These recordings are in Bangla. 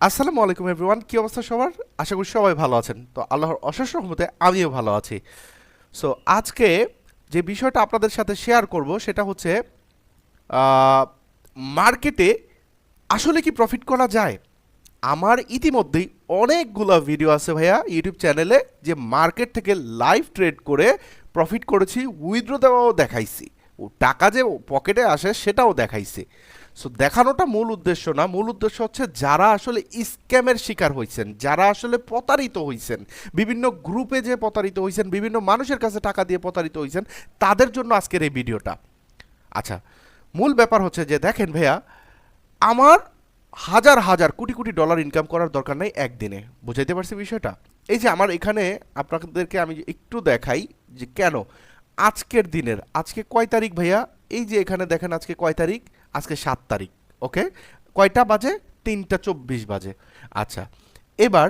আসসালামু আলাইকুম এভরিওয়ান, কি অবস্থা সবার? আশা করি সবাই ভালো আছেন। তো আল্লাহর অশেষ রহমতে আমিও ভালো আছি। সো আজকে যে বিষয়টা আপনাদের সাথে শেয়ার করব সেটা হচ্ছে মার্কেটে আসলে কি প্রফিট করা যায়। আমার ইতিমধ্যেই অনেকগুলো ভিডিও আছে ভাইয়া ইউটিউব চ্যানেলে, যে মার্কেট থেকে লাইভ ট্রেড করে প্রফিট করেছি, উইথড্র দেওয়াও দেখাইছি, ও টাকা যে পকেটে আসে সেটাও দেখাইছি। সো দেখানোটা মূল উদ্দেশ্য না, মূল উদ্দেশ্য হচ্ছে যারা আসলে স্ক্যামের শিকার হয়েছেন, যারা আসলে প্রতারিত হয়েছেন, বিভিন্ন গ্রুপে যে প্রতারিত হয়েছেন, বিভিন্ন মানুষের কাছে টাকা দিয়ে প্রতারিত হয়েছেন, তাদের জন্য আজকের এই ভিডিওটা। আচ্ছা, মূল ব্যাপার হচ্ছে যে দেখেন ভাইয়া, আমার হাজার হাজার কোটি কোটি ডলার ইনকাম করার দরকার নাই একদিনে। বুঝাইতে পারছি বিষয়টা? এই যে আমার এখানে আপনাদেরকে আমি একটু দেখাই যে কেন আজকের দিনের, আজকে কয় তারিখ ভাইয়া? এই যে এখানে দেখেন আজকে কয় তারিখ? আজকে 7 তারিখ। ওকে, কয়টা বাজে? 3টা 24 বাজে। আচ্ছা, এবার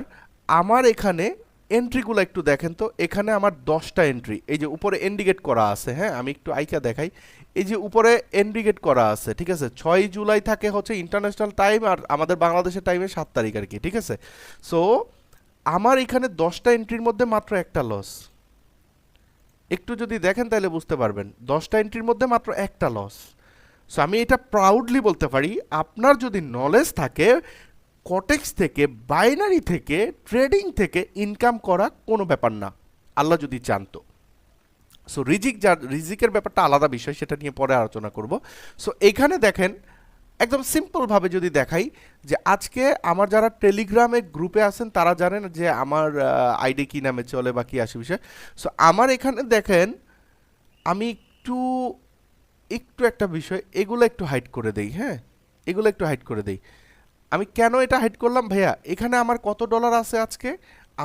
আমার এখানে এন্ট্রিগুলো একটু দেখেন তো। এখানে আমার 10টা এন্ট্রি, এই যে উপরে ইন্ডিকেট করা আছে, হ্যাঁ আমি একটু আইকা দেখাই। এই যে উপরে ইন্ডিকেট করা আছে, ঠিক আছে? 6 জুলাই থাকে হচ্ছে ইন্টারন্যাশনাল টাইম, আর আমাদের বাংলাদেশের টাইমে 7 তারিখ আর কি, ঠিক আছে? সো আমার এখানে 10টা এন্ট্রির মধ্যে মাত্র একটা লস। একটু যদি দেখেন তাহলে বুঝতে পারবেন, 10টা এন্ট্রির মধ্যে মাত্র একটা লস। সো আমি এটা প্রাউডলি বলতে পারি, আপনার যদি নলেজ থাকে, কটেক্স থেকে, বাইনারি থেকে, ট্রেডিং থেকে ইনকাম করা কোনো ব্যাপার না, আল্লাহ যদি চান তো। সো রিজিকের ব্যাপারটা আলাদা বিষয়, সেটা নিয়ে পরে আলোচনা করব। সো এখানে দেখেন, একদম সিম্পলভাবে যদি দেখাই, যে আজকে আমার যারা টেলিগ্রামে গ্রুপে আছেন তারা জানেন যে আমার আইডি কী নামে চলে বা কী আসে বিষয়। সো আমার এখানে দেখেন, আমি একটু একটু একটা বিষয়, এগুলো একটু হাইড করে দেই, হ্যাঁ এগুলো একটু হাইড করে দেই। আমি কেন এটা হাইড করলাম ভাইয়া? এখানে আমার কত ডলার আছে আজকে?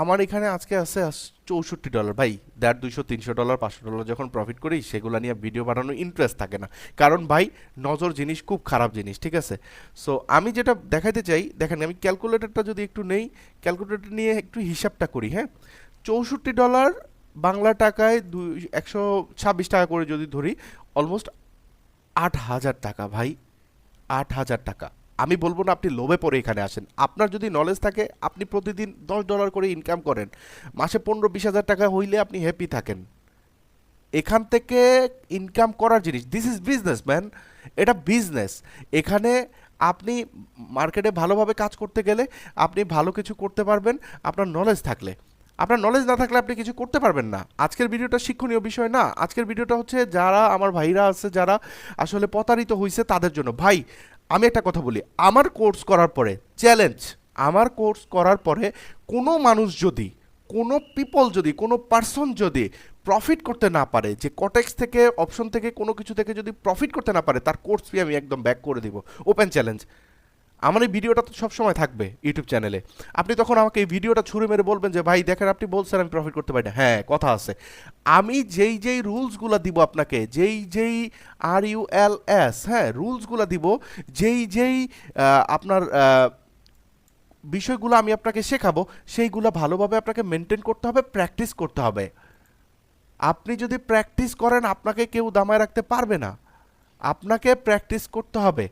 আমার এখানে আজকে আছে $64 ভাই। দেড় 200 300 ডলার 500 ডলার যখন প্রফিট করি, সেগুলো নিয়ে ভিডিও বানানোর ইন্টারেস্ট থাকে না। কারণ ভাই, নজর জিনিস খুব খারাপ জিনিস, ঠিক আছে? সো আমি যেটা দেখাইতে চাই, দেখেন আমি ক্যালকুলেটরটা যদি একটু নেই, ক্যালকুলেটর নিয়ে একটু হিসাবটা করি, হ্যাঁ। $64 বাংলা টাকায় 126 টাকা করে যদি ধরি, অলমোস্ট 8,000 টাকা ভাই, 8,000 টাকা। আমি বলবো না আপনি লোভে পড়ে এখানে আসেন, আপনার যদি নলেজ থাকে, আপনি প্রতিদিন $10 করে ইনকাম করেন, মাসে 15-20 হাজার টাকা হইলে আপনি হ্যাপি থাকেন। এখান থেকে ইনকাম করার জিনিস, দিস ইজ বিজনেস ম্যান, এটা বিজনেস। এখানে আপনি মার্কেটে ভালোভাবে কাজ করতে গেলে আপনি ভালো কিছু করতে পারবেন আপনার নলেজ থাকলে। আপনার নলেজ না থাকলে আপনি কিছু করতে পারবেন না। আজকের ভিডিওটা শিক্ষণীয় বিষয় না, আজকের ভিডিওটা হচ্ছে যারা আমার ভাইরা আছে, যারা আসলে প্রতারিত হয়েছে তাদের জন্য। ভাই, আমি একটা কথা বলি, আমার কোর্স করার পরে চ্যালেঞ্জ, আমার কোর্স করার পরে কোনো মানুষ যদি, কোনো পিপল যদি, কোনো পার্সন যদি প্রফিট করতে না পারে, যে কটেক্স থেকে, অপশন থেকে, কোনো কিছু থেকে যদি প্রফিট করতে না পারে, তার কোর্স ফি আমি একদম ব্যাক করে দিব। Open challenge. আমার এই ভিডিওটা তো সবসময় থাকবে ইউটিউব চ্যানেলে। আপনি তখন আমাকে এই ভিডিওটা ছুঁড়ে মেরে বলবেন যে ভাই দেখেন আপনি বলছেন আমি প্রফিট করতে পারি না। হ্যাঁ, কথা আছে। আমি যেই যেই রুলসগুলো দিব আপনাকে, যেই যেই RULS, হ্যাঁ রুলসগুলো দিব, যেই যেই আপনার বিষয়গুলো আমি আপনাকে শেখাবো, সেইগুলো ভালোভাবে আপনাকে মেনটেন করতে হবে, প্র্যাকটিস করতে হবে। আপনি যদি প্র্যাকটিস করেন, আপনাকে কেউ দামায় রাখতে পারবে না। আপনাকে প্র্যাকটিস করতে হবে।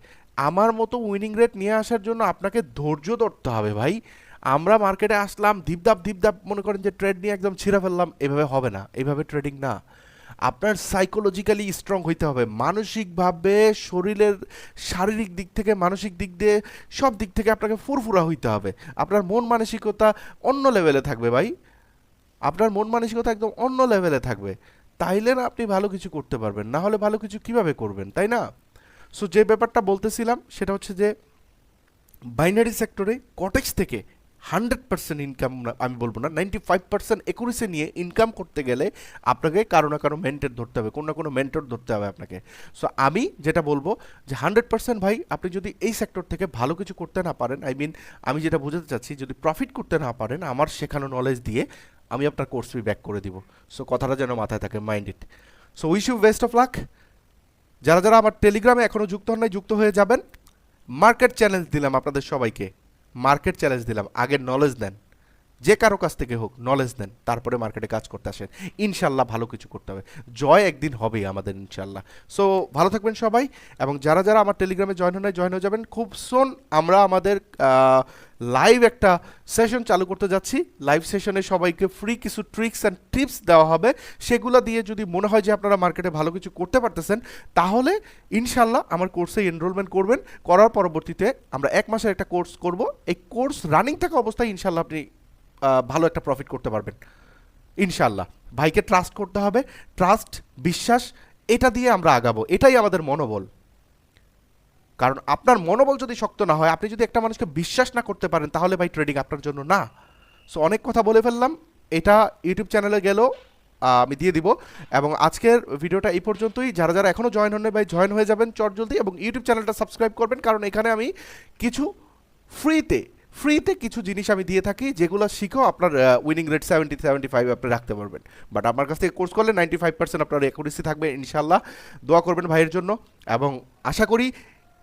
আমার মতো উইনিং রেট নিয়ে আসার জন্য আপনাকে ধৈর্য ধরতে হবে ভাই। আমরা মার্কেটে আসলাম ধিপধাপ ধিপধাপ, মনে করেন যে ট্রেড নিয়ে একদম ছিঁড়ে ফেললাম, এভাবে হবে না, এভাবে ট্রেডিং না। আপনার সাইকোলজিক্যালি স্ট্রং হইতে হবে, মানসিকভাবে, শরীরের শারীরিক দিক থেকে, মানসিক দিক দিয়ে, সব দিক থেকে আপনাকে ফুরফুরা হইতে হবে। আপনার মন মানসিকতা অন্য লেভেলে থাকবে ভাই, আপনার মন মানসিকতা একদম অন্য লেভেলে থাকবে। তাইলে না আপনি ভালো কিছু করতে পারবেন, না হলে ভালো কিছু কিভাবে করবেন, তাই না? সো যে ব্যাপারটা বলতেছিলাম সেটা হচ্ছে যে বাইনারি সেক্টরে কটেক্স থেকে 100% ইনকাম, আমি বলবো না, 95% একুরেসি নিয়ে ইনকাম করতে গেলে আপনাকে কারো না কারো মেন্টর ধরতে হবে, কোনো না কোনো মেন্টর ধরতে হবে আপনাকে। সো আমি যেটা বলবো যে 100% ভাই, আপনি যদি এই সেক্টর থেকে ভালো কিছু করতে না পারেন, আই মিন আমি যেটা বোঝাতে চাচ্ছি, যদি প্রফিট করতে না পারেন, আমার শেখানো নলেজ দিয়ে আমি আপনার কোর্স ফি ব্যাক করে দিব। সো কথাটা যেন মাথায় থাকে, mind it. So wish you best of luck. যারা যারা আমার টেলিগ্রামে এখনও যুক্ত হন নাই, যুক্ত হয়ে যাবেন। মার্কেট চ্যালেঞ্জ দিলাম আপনাদের সবাইকে, মার্কেট চ্যালেঞ্জ দিলাম, আগের নলেজ দেন, যে কারো কাছ থেকে হোক নলেজ নেন, তারপরে মার্কেটে কাজ করতে আসেন, ইনশাল্লাহ ভালো কিছু করতে হবে, জয় একদিন হবেই আমাদের ইনশাল্লাহ। সো ভালো থাকবেন সবাই, এবং যারা যারা আমার টেলিগ্রামে জয়েন হয়ে যাবেন, খুব সুন আমরা আমাদের লাইভ একটা সেশন চালু করতে যাচ্ছি। লাইভ সেশনে সবাইকে ফ্রি কিছু ট্রিক্স অ্যান্ড টিপস দেওয়া হবে, সেগুলো দিয়ে যদি মনে হয় যে আপনারা মার্কেটে ভালো কিছু করতে পারতেছেন, তাহলে ইনশাল্লাহ আমার কোর্সে এনরোলমেন্ট করবেন। করার পরবর্তীতে আমরা 1 মাসের একটা কোর্স করব। এই কোর্স রানিং থাকা অবস্থায় ইনশাল্লাহ আপনি ভালো একটা প্রফিট করতে পারবেন ইনশাল্লাহ। ভাইকে ট্রাস্ট করতে হবে, ট্রাস্ট, বিশ্বাস, এটা দিয়ে আমরা আগাবো, এটাই আমাদের মনোবল। কারণ আপনার মনোবল যদি শক্ত না হয়, আপনি যদি একটা মানুষকে বিশ্বাস না করতে পারেন, তাহলে ভাই ট্রেডিং আপনার জন্য না। সো অনেক কথা বলে ফেললাম, এটা ইউটিউব চ্যানেলে গেলেও আমি দিয়ে দিব। এবং আজকের ভিডিওটা এই পর্যন্তই। যারা যারা এখনও জয়েন হন নাই ভাই জয়েন হয়ে যাবেন চটজলদি, এবং ইউটিউব চ্যানেলটা সাবস্ক্রাইব করবেন, কারণ এখানে আমি কিছু ফ্রিতে কিছু জিনিস আমি দিয়ে থাকি, যেগুলো শিখেও আপনার উইনিং রেট 70-75 আপনি রাখতে পারবেন। বাট আমার কাছ থেকে কোর্স করলে 95% আপনার অ্যাকুরেসি থাকবে ইনশাল্লাহ। দোয়া করবেন ভাইয়ের জন্য, এবং আশা করি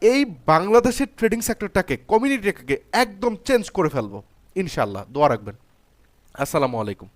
এই বাংলাদেশের ট্রেডিং সেক্টরটাকে, কমিউনিটিটাকে একদম চেঞ্জ করে ফেলবো ইনশাল্লাহ। দোয়া রাখবেন। আসসালামু আলাইকুম।